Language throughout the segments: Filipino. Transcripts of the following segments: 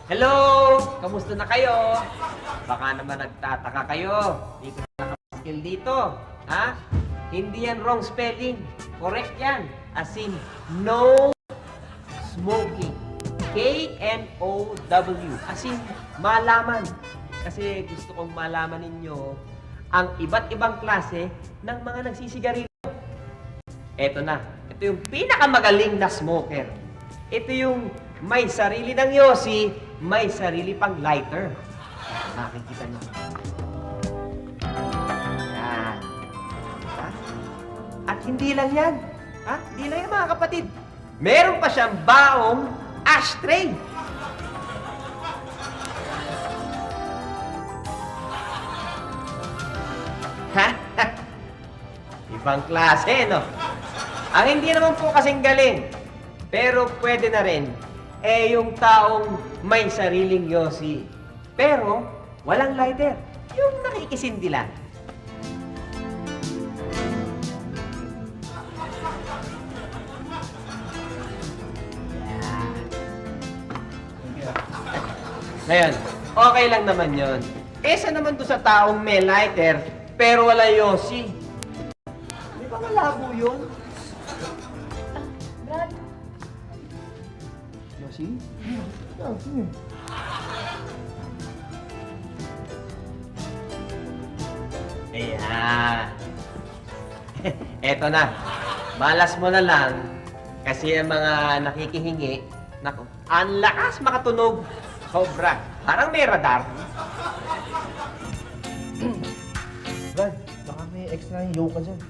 Hello! Kamusta na kayo? Baka naman nagtataka kayo. Hindi ko na nakapaskil dito. Ha? Hindi yan wrong spelling. Correct yan. As in, no smoking. K-N-O-W. As in, malaman. Kasi gusto kong malaman ninyo ang iba't ibang klase ng mga nagsisigarilyo. Eto na. Ito yung pinakamagaling na smoker. Ito yung may sarili ng yosi, may sarili pang lighter. Nakikita niyo. Yan. Ha? At hindi lang yan. Ha? Hindi lang yan mga kapatid. Meron pa siyang baong ashtray. Ha? Ibang klase, no? Ang hindi naman po kasing galing, pero pwede na rin, yung taong may sariling yosi. Pero, walang lighter. Yung nakikisindi lang. Ngayon, okay lang naman yon. Kesa naman to sa taong may lighter, pero wala yosi. Di ba malabo yun? Brad, Yosi? Yosi. Ayan. Eto na. Malas mo na lang kasi ang mga nakikihingi, nako, ang lakas makatunog. Sobra. Parang may radar. Brad, baka may extra yung yoke ka dyan.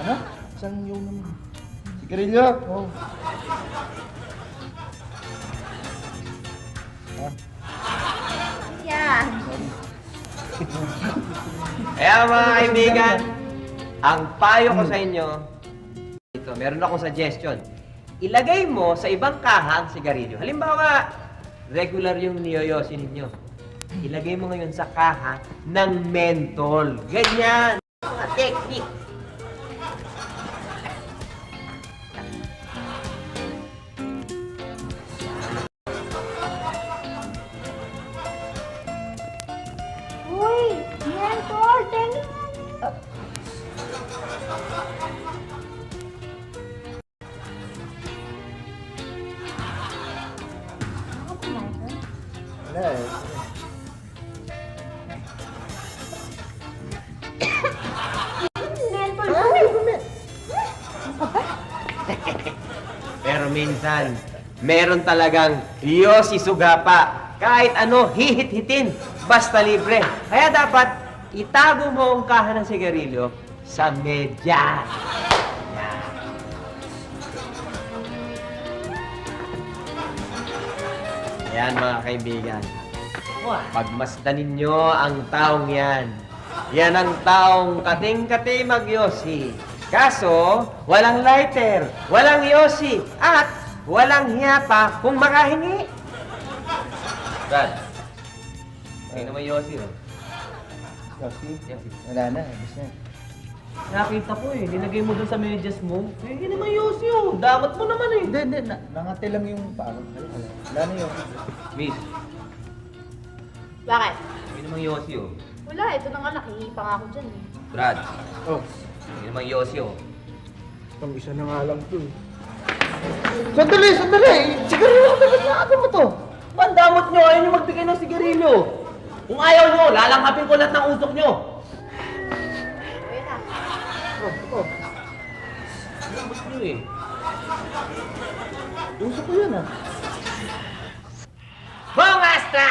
Ano? Isang yoke naman. Sigarilyo? Oo. yan. Kaya mga kaibigan, ang payo ko sa inyo, ito, meron akong suggestion. Ilagay mo sa ibang kaha ang sigarilyo. Halimbawa, regular yung niyoyosi ninyo. Ilagay mo ngayon sa kaha ng mentol. Ganyan. Mga technique. Uy, mentol, tingnan. Ako pumayag. Wala eh. Mentol. Ay, gumit! Pero minsan, meron talagang yosi sugapa. Kahit ano, hihit-hitin. Basta libre. Kaya dapat, itago mo ang kaha ng sigarilyo sa medyas. Yan. Yan mga kaibigan. Pagmasdan ninyo ang taong yan. Yan ang taong kating-kati magyosi. Kaso, walang lighter, walang yosi, at walang hiya pa kung makahingi. Brad, hindi naman yosi, oh. Yosi? Yosi. Wala na, abis na. Nakita ko eh, linagay mo dun sa medyas mo. Eh, hindi naman yosi oh. Damat mo naman eh. Hindi, hindi. Nangate lang yung paa. Wala na yun. Miss, Bakit? hindi naman yosi, oh. Wala, ito na nga, nakihipa nga ako dyan eh. Brad, Oh, hindi naman yosi, oh. itong isa na nga lang to eh. Sandali, sandali! Sigarilyo ko dapat na ano mo to? Pandamot nyo, ayaw nyo magbigay ng sigarilyo. Kung ayaw nyo, lalanghapin ko lahat ng usok nyo. Wait na. Oh. Pandamot nyo eh. Uso ko yan ah. Bongasta!